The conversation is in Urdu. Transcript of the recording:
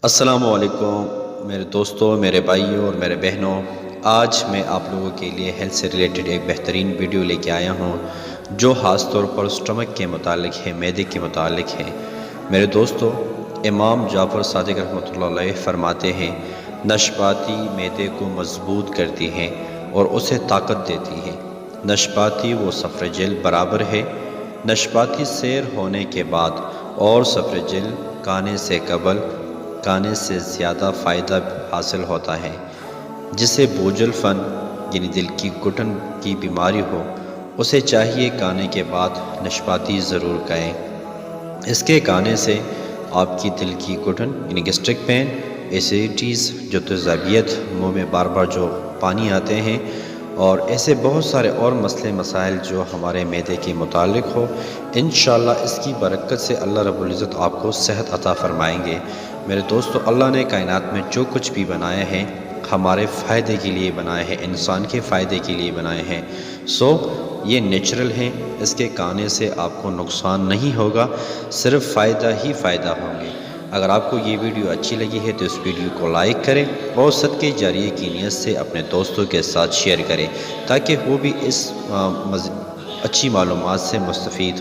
السلام علیکم میرے دوستوں، میرے بھائیوں اور میرے بہنوں۔ آج میں آپ لوگوں کے لیے ہیلتھ سے ریلیٹڈ ایک بہترین ویڈیو لے کے آیا ہوں جو خاص طور پر سٹمک کے متعلق ہے، معدے کے متعلق ہے۔ میرے دوستوں، امام جعفر صادق رحمۃ اللہ علیہ فرماتے ہیں، نشپاتی معدے کو مضبوط کرتی ہے اور اسے طاقت دیتی ہے۔ نشپاتی و سفرجل برابر ہے۔ نشپاتی سیر ہونے کے بعد اور سفرجل کھانے سے قبل کھانے سے زیادہ فائدہ حاصل ہوتا ہے۔ جسے بوجھل فن یعنی دل کی گھٹن کی بیماری ہو، اسے چاہیے کھانے کے بعد نشپاتی ضرور کھائیں۔ اس کے کھانے سے آپ کی دل کی گھٹن یعنی گیسٹرک پین، ایسیڈیٹیز جو تیزابیت، منہ میں بار بار جو پانی آتے ہیں، اور ایسے بہت سارے اور مسئلے مسائل جو ہمارے معدے کے متعلق ہو، انشاءاللہ اس کی برکت سے اللہ رب العزت آپ کو صحت عطا فرمائیں گے۔ میرے دوستو، اللہ نے کائنات میں جو کچھ بھی بنایا ہے ہمارے فائدے کے لیے بنائے ہیں، انسان کے فائدے کے لیے بنائے ہیں۔ یہ نیچرل ہیں، اس کے کھانے سے آپ کو نقصان نہیں ہوگا، صرف فائدہ ہی فائدہ ہوں گے۔ اگر آپ کو یہ ویڈیو اچھی لگی ہے تو اس ویڈیو کو لائک کریں اور صدقے جاریہ کی نیت سے اپنے دوستوں کے ساتھ شیئر کریں تاکہ وہ بھی اس اچھی معلومات سے مستفید